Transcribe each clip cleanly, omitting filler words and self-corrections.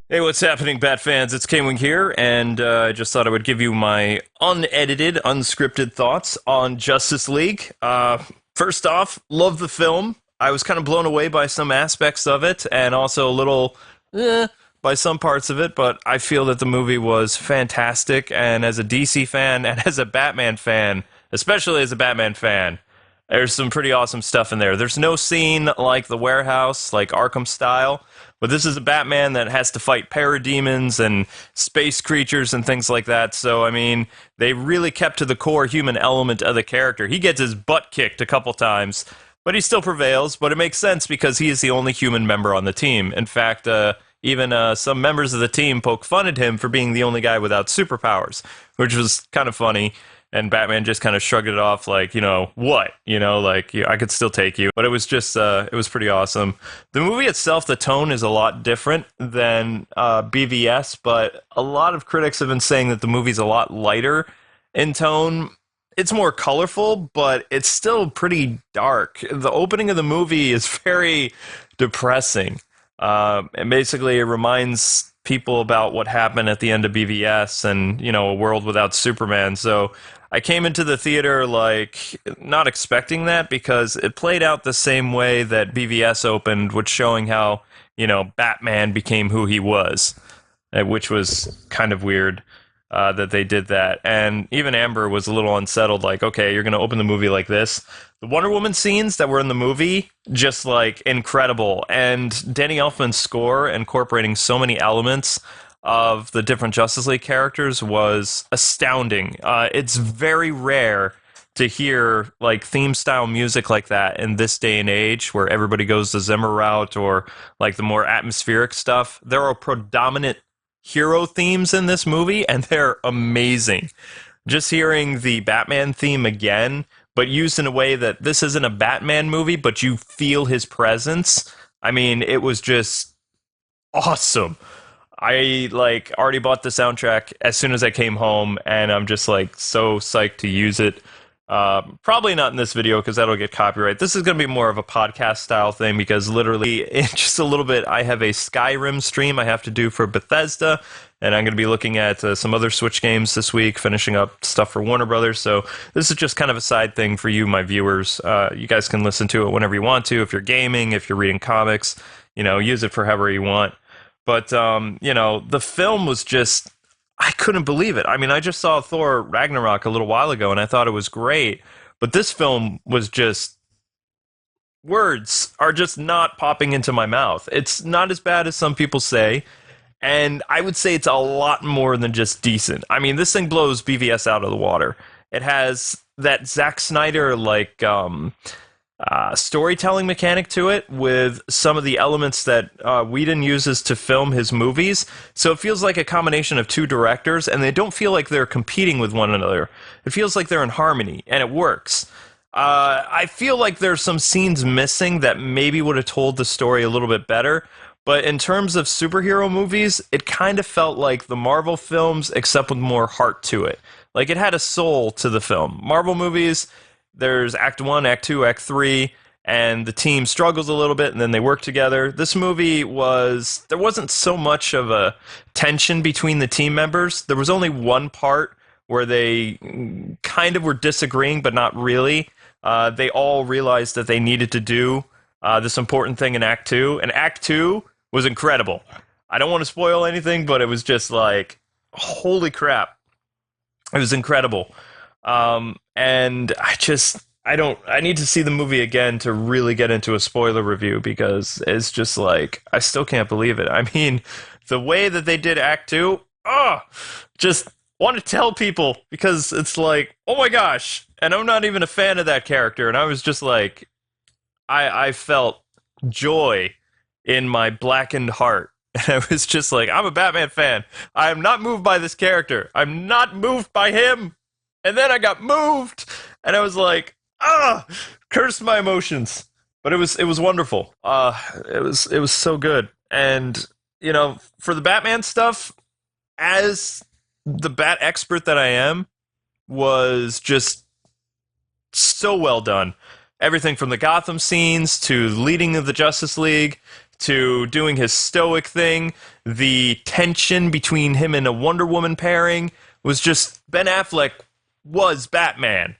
Hey, what's happening, Bat fans? It's Kwing here, and I just thought I would give you my unedited, unscripted thoughts on Justice League. First off, love the film. I was kind of blown away by some aspects of it, and also a little by some parts of it, but I feel that the movie was fantastic, and as a DC fan, and as a Batman fan, especially as a Batman fan, there's some pretty awesome stuff in there. There's no scene like the warehouse, like Arkham style, but this is a Batman that has to fight parademons and space creatures and things like that. So, I mean, they really kept to the core human element of the character. He gets his butt kicked a couple times, but he still prevails. But it makes sense because he is the only human member on the team. In fact, even some members of the team poke fun at him for being the only guy without superpowers, which was kind of funny. And Batman just kind of shrugged it off like, what? Like, I could still take you. But it was just, it was pretty awesome. The movie itself, the tone is a lot different than BVS, but a lot of critics have been saying that the movie's a lot lighter in tone. It's more colorful, but it's still pretty dark. The opening of the movie is very depressing. And basically, it reminds people about what happened at the end of BVS and, a world without Superman. So I came into the theater, not expecting that because it played out the same way that BVS opened, which showing how, Batman became who he was, which was kind of weird that they did that. And even Amber was a little unsettled, like, okay, you're going to open the movie like this. The Wonder Woman scenes that were in the movie, just, incredible. And Danny Elfman's score, incorporating so many elements of the different Justice League characters, was astounding. It's very rare to hear theme style music like that in this day and age, where everybody goes the Zimmer route or the more atmospheric stuff. There are predominant hero themes in this movie, and they're amazing. Just hearing the Batman theme again, but used in a way that this isn't a Batman movie, but you feel his presence. I mean, it was just awesome. I already bought the soundtrack as soon as I came home, and I'm just so psyched to use it. Probably not in this video because that'll get copyright. This is going to be more of a podcast style thing because literally in just a little bit I have a Skyrim stream I have to do for Bethesda, and I'm going to be looking at some other Switch games this week, finishing up stuff for Warner Brothers. So this is just kind of a side thing for you, my viewers. You guys can listen to it whenever you want to. If you're gaming, if you're reading comics, use it for however you want. But, the film was just, I couldn't believe it. I mean, I just saw Thor Ragnarok a little while ago, and I thought it was great. But this film was just, words are just not popping into my mouth. It's not as bad as some people say, and I would say it's a lot more than just decent. I mean, this thing blows BVS out of the water. It has that Zack Snyder, storytelling mechanic to it with some of the elements that Whedon uses to film his movies. So it feels like a combination of two directors, and they don't feel like they're competing with one another. It feels like they're in harmony, and it works. I feel like there's some scenes missing that maybe would have told the story a little bit better. But in terms of superhero movies, it kind of felt like the Marvel films, except with more heart to it. Like, it had a soul to the film. Marvel movies, there's Act 1, Act 2, Act 3, and the team struggles a little bit, and then they work together. This movie there wasn't so much of a tension between the team members. There was only one part where they kind of were disagreeing, but not really. They all realized that they needed to do this important thing in Act 2, and Act 2 was incredible. I don't want to spoil anything, but it was just holy crap. It was incredible. And I need to see the movie again to really get into a spoiler review because it's just I still can't believe it. I mean, the way that they did Act 2, just want to tell people because it's oh my gosh. And I'm not even a fan of that character. And I was just I felt joy in my blackened heart. And I was just I'm a Batman fan. I am not moved by this character. I'm not moved by him. And then I got moved, and I was curse my emotions. But it was wonderful. It was so good. And for the Batman stuff, as the Bat expert that I am, was just so well done. Everything from the Gotham scenes to leading of the Justice League to doing his stoic thing, the tension between him and a Wonder Woman pairing was just Ben Affleck was Batman.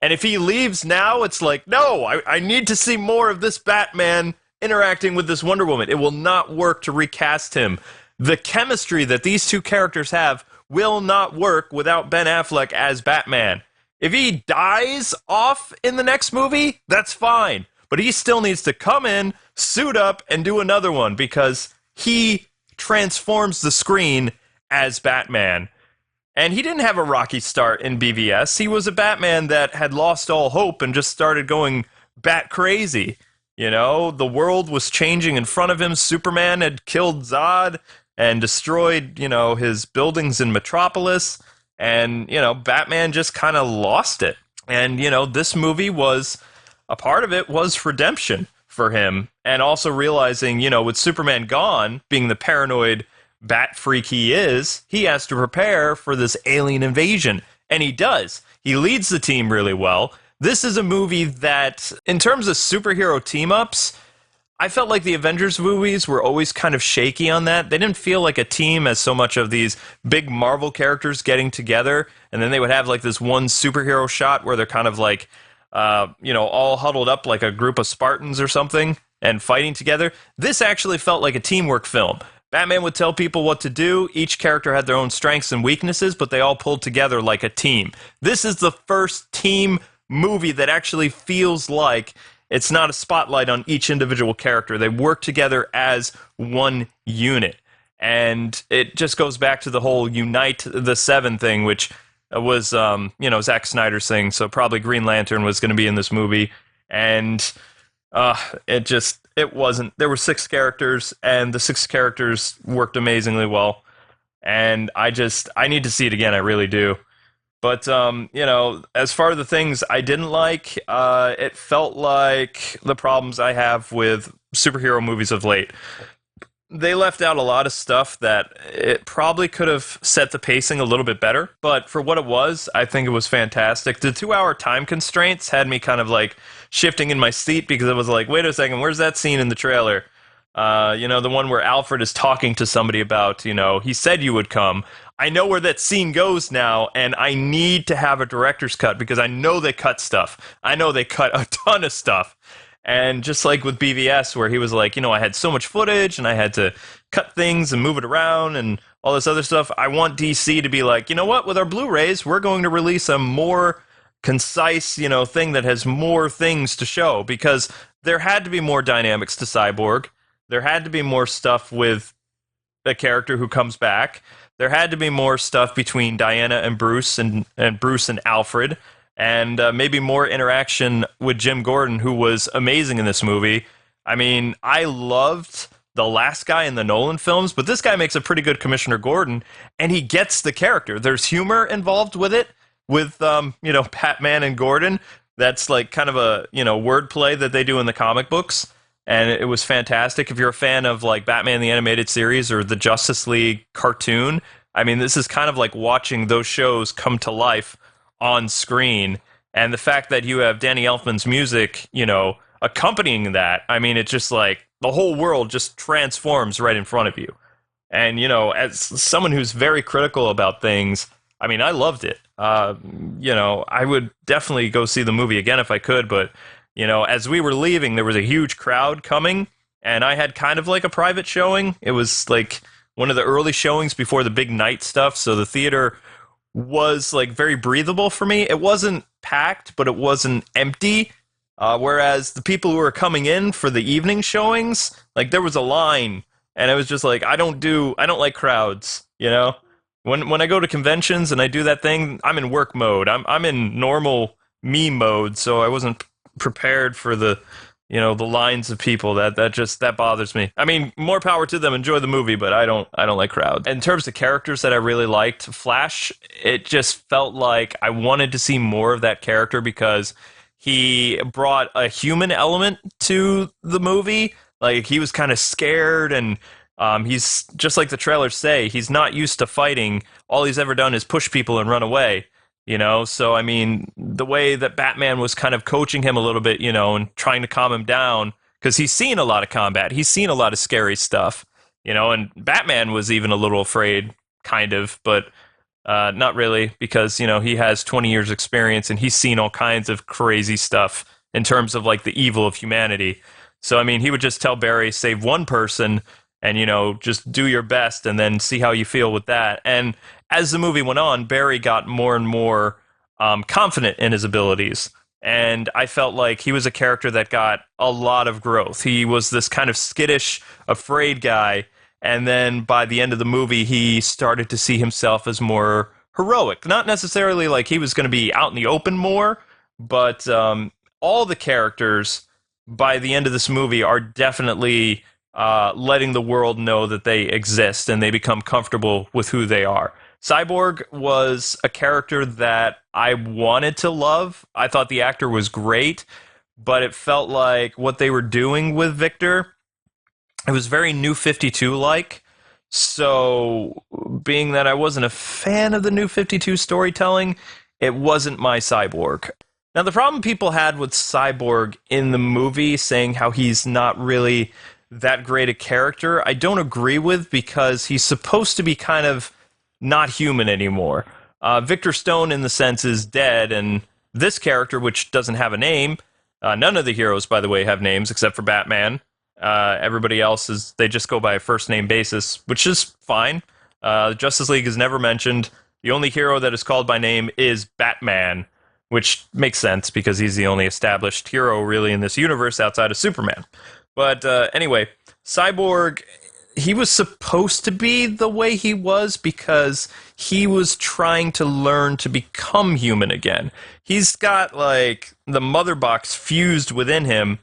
And if he leaves now, it's like, no, I need to see more of this Batman interacting with this Wonder Woman. It will not work to recast him. The chemistry that these two characters have will not work without Ben Affleck as Batman. If he dies off in the next movie, that's fine. But he still needs to come in, suit up, and do another one because he transforms the screen as Batman. And he didn't have a rocky start in BVS. He was a Batman that had lost all hope and just started going bat crazy. You know, the world was changing in front of him. Superman had killed Zod and destroyed, his buildings in Metropolis. And, Batman just kind of lost it. And, this movie was, a part of it was redemption for him. And also realizing, with Superman gone, being the paranoid bat freak he is, he has to prepare for this alien invasion. And he does. He leads the team really well. This is a movie that, in terms of superhero team-ups, I felt like the Avengers movies were always kind of shaky on that. They didn't feel like a team as so much of these big Marvel characters getting together, and then they would have like this one superhero shot where they're kind of like, all huddled up like a group of Spartans or something and fighting together. This actually felt like a teamwork film. Batman would tell people what to do. Each character had their own strengths and weaknesses, but they all pulled together like a team. This is the first team movie that actually feels like it's not a spotlight on each individual character. They work together as one unit. And it just goes back to the whole Unite the Seven thing, which was, Zack Snyder's thing. So probably Green Lantern was going to be in this movie. And it wasn't. There were 6 characters, and the 6 characters worked amazingly well. And I need to see it again. I really do. But, as far as the things I didn't like, it felt like the problems I have with superhero movies of late. They left out a lot of stuff that it probably could have set the pacing a little bit better. But for what it was, I think it was fantastic. The 2-hour time constraints had me kind of like shifting in my seat because it was like, wait a second, where's that scene in the trailer? The one where Alfred is talking to somebody about, he said you would come. I know where that scene goes now, and I need to have a director's cut because I know they cut stuff. I know they cut a ton of stuff. And just like with BVS, where he was like, I had so much footage, and I had to cut things and move it around and all this other stuff. I want DC to be like, you know what? With our Blu-rays, we're going to release a more concise, thing that has more things to show because there had to be more dynamics to Cyborg. There had to be more stuff with a character who comes back. There had to be more stuff between Diana and Bruce and Bruce and Alfred, and maybe more interaction with Jim Gordon, who was amazing in this movie. I mean, I loved the last guy in the Nolan films, but this guy makes a pretty good Commissioner Gordon, and he gets the character. There's humor involved with it, with Batman and Gordon. That's like kind of a wordplay that they do in the comic books. And it was fantastic. If you're a fan of like Batman the Animated Series or the Justice League cartoon, I mean, this is kind of like watching those shows come to life on screen. And the fact that you have Danny Elfman's music, accompanying that, I mean, it's just like the whole world just transforms right in front of you. And, as someone who's very critical about things, I mean, I loved it. I would definitely go see the movie again if I could, but as we were leaving, there was a huge crowd coming, and I had kind of like a private showing. It was like one of the early showings before the big night stuff, so the theater was like very breathable for me. It wasn't packed, but it wasn't empty, whereas the people who were coming in for the evening showings, like there was a line, and it was just like, I don't like crowds, When I go to conventions and I do that thing, I'm in work mode. I'm in normal me mode, so I wasn't prepared for the lines of people. That bothers me. I mean, more power to them. Enjoy the movie, but I don't like crowds. In terms of characters that I really liked, Flash, it just felt like I wanted to see more of that character because he brought a human element to the movie. Like he was kind of scared, and he's just like the trailers say, he's not used to fighting. All he's ever done is push people and run away. So I mean, the way that Batman was kind of coaching him a little bit, and trying to calm him down because he's seen a lot of combat, he's seen a lot of scary stuff, and Batman was even a little afraid, kind of, but not really, because he has 20 years experience and he's seen all kinds of crazy stuff in terms of like the evil of humanity. So I mean, he would just tell Barry, save one person, and just do your best, and then see how you feel with that. And as the movie went on, Barry got more and more confident in his abilities. And I felt like he was a character that got a lot of growth. He was this kind of skittish, afraid guy. And then by the end of the movie, he started to see himself as more heroic. Not necessarily like he was going to be out in the open more, but all the characters by the end of this movie are definitely letting the world know that they exist and they become comfortable with who they are. Cyborg was a character that I wanted to love. I thought the actor was great, but it felt like what they were doing with Victor, it was very New 52 like. So, being that I wasn't a fan of the New 52 storytelling, it wasn't my Cyborg. Now, the problem people had with Cyborg in the movie, saying how he's not really that great a character, I don't agree with, because he's supposed to be kind of not human anymore. Victor Stone, in the sense, is dead, and this character, which doesn't have a name, none of the heroes, by the way, have names except for Batman. Everybody else they just go by a first name basis, which is fine. Justice League is never mentioned. The only hero that is called by name is Batman, which makes sense because he's the only established hero really in this universe outside of Superman. But anyway, Cyborg, he was supposed to be the way he was because he was trying to learn to become human again. He's got like the mother box fused within him,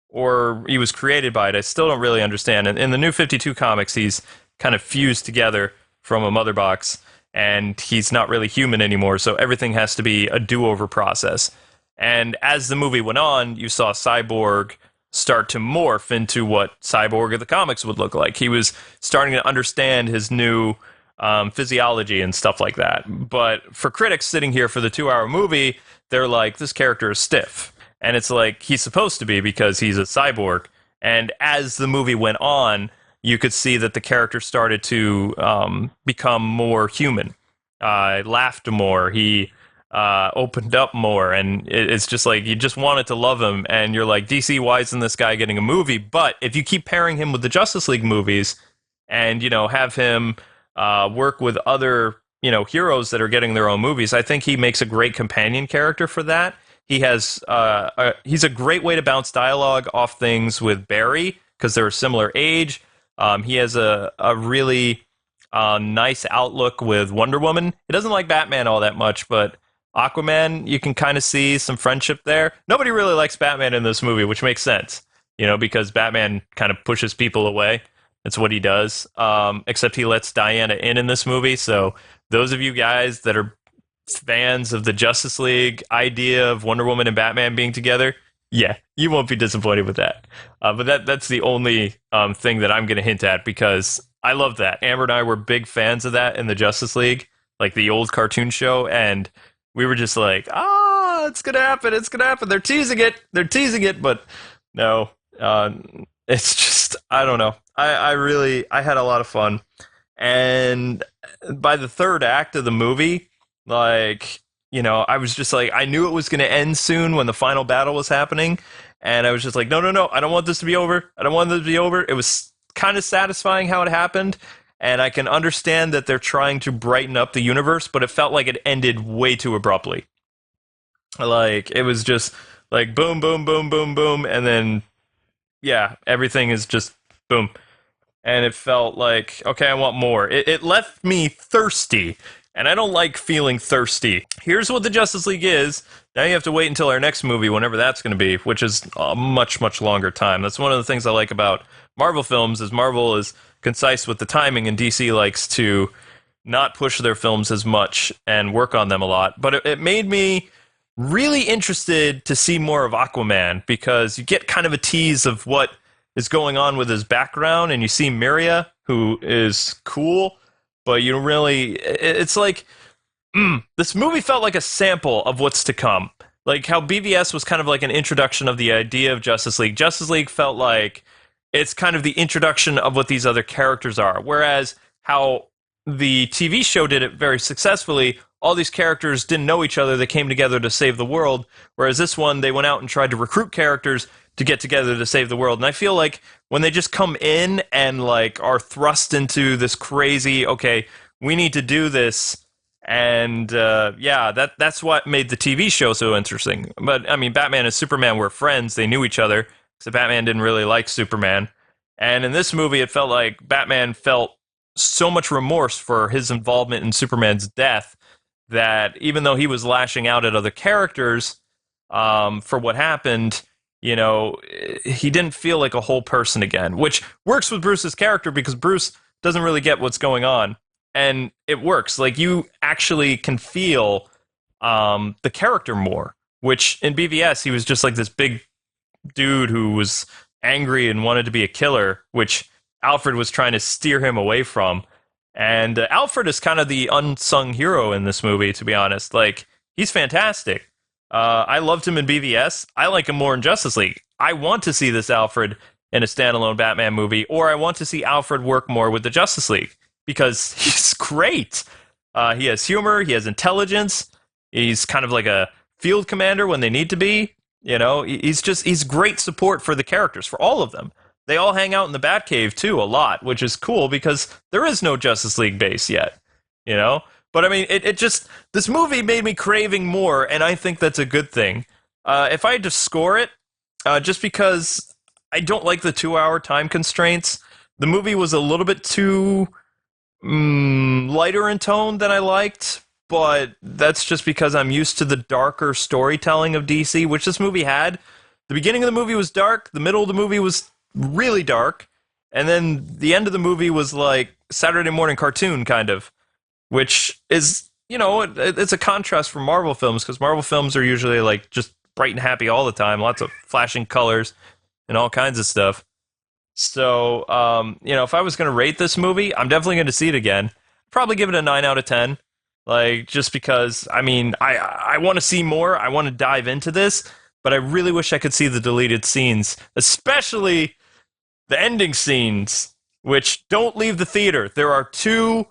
or he was created by it. I still don't really understand. In the New 52 comics, he's kind of fused together from a mother box, and he's not really human anymore, so everything has to be a do-over process. And as the movie went on, you saw Cyborg start to morph into what Cyborg of the comics would look like. He was starting to understand his new physiology and stuff like that. But for critics sitting here for the 2-hour movie, they're like, this character is stiff. And it's like, he's supposed to be because he's a cyborg. And as the movie went on, you could see that the character started to become more human. Laughed more. He opened up more. And it's just like, you just wanted to love him. And you're like, DC, why isn't this guy getting a movie? But if you keep pairing him with the Justice League movies and, have him work with other, heroes that are getting their own movies, I think he makes a great companion character for that. He's a great way to bounce dialogue off things with Barry because they're a similar age. He has a really nice outlook with Wonder Woman. He doesn't like Batman all that much, but Aquaman, you can kind of see some friendship there. Nobody really likes Batman in this movie, which makes sense, because Batman kind of pushes people away. That's what he does. Except he lets Diana in this movie. So those of you guys that are fans of the Justice League idea of Wonder Woman and Batman being together, yeah, you won't be disappointed with that. But that's the only thing that I'm going to hint at, because I love that. Amber and I were big fans of that in the Justice League, like the old cartoon show, and we were just like, it's going to happen, it's going to happen. They're teasing it, but no, it's just, I don't know. I had a lot of fun. And by the third act of the movie, like, I was just like, I knew it was going to end soon when the final battle was happening. And I was just like, no, I don't want this to be over. I don't want this to be over. It was kind of satisfying how it happened. And I can understand that they're trying to brighten up the universe, but it felt like it ended way too abruptly. Like, it was just like boom, boom, boom, boom, boom. And then, yeah, everything is just boom. And it felt like, okay, I want more. It left me thirsty. And I don't like feeling thirsty. Here's what the Justice League is. Now you have to wait until our next movie, whenever that's going to be, which is a much, much longer time. That's one of the things I like about Marvel films, is Marvel is concise with the timing, and DC likes to not push their films as much and work on them a lot. But it made me really interested to see more of Aquaman, because you get kind of a tease of what is going on with his background, and you see Miria, who is cool, but you don't really, it's like This movie felt like a sample of what's to come. Like how BVS was kind of like an introduction of the idea of Justice League. Justice League felt like it's kind of the introduction of what these other characters are. Whereas how the TV show did it very successfully, all these characters didn't know each other. They came together to save the world. Whereas this one, they went out and tried to recruit characters to get together to save the world. And I feel like when they just come in and like are thrust into this crazy, okay, we need to do this, and yeah, that's what made the TV show so interesting. But I mean, Batman and Superman were friends; they knew each other. So Batman didn't really like Superman, and in this movie, it felt like Batman felt so much remorse for his involvement in Superman's death that even though he was lashing out at other characters for what happened, you know, he didn't feel like a whole person again, which works with Bruce's character because Bruce doesn't really get what's going on, and it works. Like you actually can feel the character more. Which in BVS he was just like this big dude who was angry and wanted to be a killer, which Alfred was trying to steer him away from. And Alfred is kind of the unsung hero in this movie, to be honest. Like, he's fantastic. I loved him in BVS. I like him more in Justice League. I want to see this Alfred in a standalone Batman movie, or I want to see Alfred work more with the Justice League because he's great. He has humor, he has intelligence, he's kind of like a field commander when they need to be. You know, he's great support for the characters, for all of them. They all hang out in the Batcave too a lot, which is cool because there is no Justice League base yet. You know, but I mean, it just this movie made me craving more, and I think that's a good thing. If I had to score it, just because I don't like the 2 hour time constraints, the movie was a little bit too lighter in tone than I liked, but that's just because I'm used to the darker storytelling of DC, which this movie had. The beginning of the movie was dark, the middle of the movie was really dark, and then the end of the movie was like Saturday morning cartoon, kind of, which is, you know, it's a contrast from Marvel films, because Marvel films are usually like just bright and happy all the time, lots of flashing colors and all kinds of stuff. So, you know, if I was going to rate this movie, I'm definitely going to see it again. Probably give it a 9 out of 10. Like, just because, I mean, I want to see more. I want to dive into this, but I really wish I could see the deleted scenes, especially the ending scenes, which don't leave the theater. There are two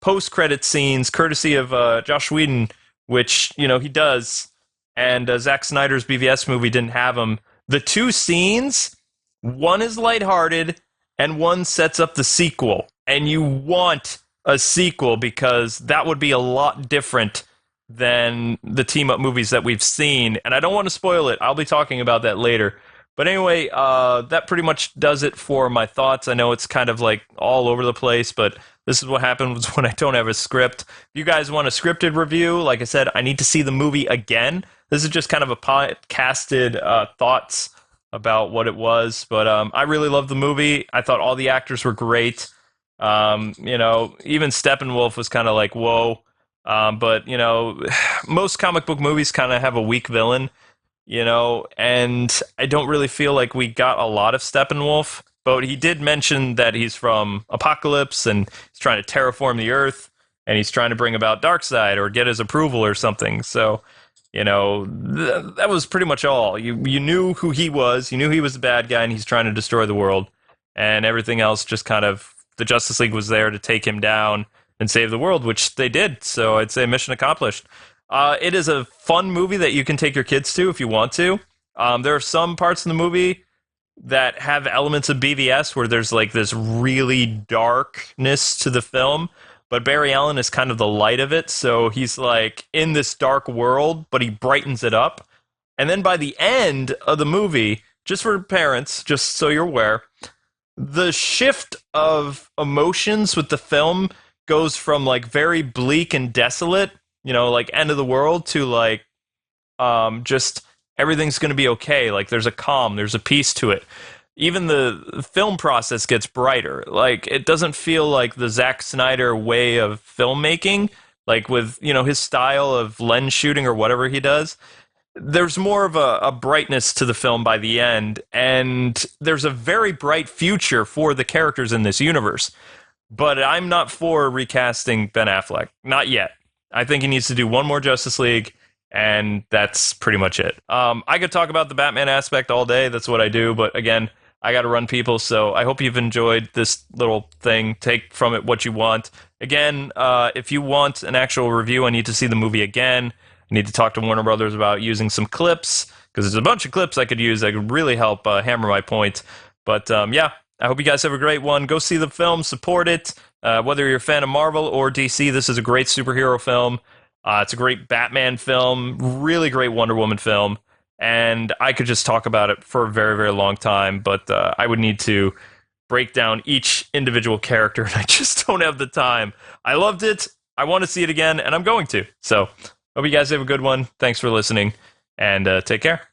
post-credit scenes, courtesy of Josh Whedon, which, you know, he does, and Zack Snyder's BVS movie didn't have them. The two scenes, one is lighthearted, and one sets up the sequel. And you want a sequel because that would be a lot different than the team-up movies that we've seen. And I don't want to spoil it. I'll be talking about that later. But anyway, that pretty much does it for my thoughts. I know it's kind of like all over the place, but this is what happens when I don't have a script. If you guys want a scripted review, like I said, I need to see the movie again. This is just kind of a podcasted thoughts about what it was. But I really loved the movie. I thought all the actors were great. You know, even Steppenwolf was kind of like, whoa. But, you know, most comic book movies kind of have a weak villain, you know, and I don't really feel like we got a lot of Steppenwolf, but he did mention that he's from Apocalypse and he's trying to terraform the Earth and he's trying to bring about Darkseid or get his approval or something. So, you know, that was pretty much all. You knew who he was, you knew he was the bad guy and he's trying to destroy the world, and everything else just kind of, the Justice League was there to take him down and save the world, which they did. So I'd say mission accomplished. It is a fun movie that you can take your kids to if you want to. There are some parts in the movie that have elements of BVS where there's like this really darkness to the film, but Barry Allen is kind of the light of it. So he's like in this dark world, but he brightens it up. And then by the end of the movie, just for parents, just so you're aware, the shift of emotions with the film goes from like very bleak and desolate, you know, like end of the world, to like just everything's going to be okay. Like there's a calm, there's a peace to it. Even the film process gets brighter. Like it doesn't feel like the Zack Snyder way of filmmaking, like with, you know, his style of lens shooting or whatever he does. There's more of a brightness to the film by the end, and there's a very bright future for the characters in this universe. But I'm not for recasting Ben Affleck. Not yet. I think he needs to do one more Justice League, and that's pretty much it. I could talk about the Batman aspect all day. That's what I do. But again, I got to run people. So I hope you've enjoyed this little thing. Take from it what you want. Again, if you want an actual review, I need to see the movie again. I need to talk to Warner Brothers about using some clips because there's a bunch of clips I could use that could really help hammer my point. But yeah, I hope you guys have a great one. Go see the film, support it. Whether you're a fan of Marvel or DC, this is a great superhero film. It's a great Batman film, really great Wonder Woman film, and I could just talk about it for a very, very long time, but I would need to break down each individual character, and I just don't have the time. I loved it. I want to see it again, and I'm going to. So, hope you guys have a good one. Thanks for listening, and take care.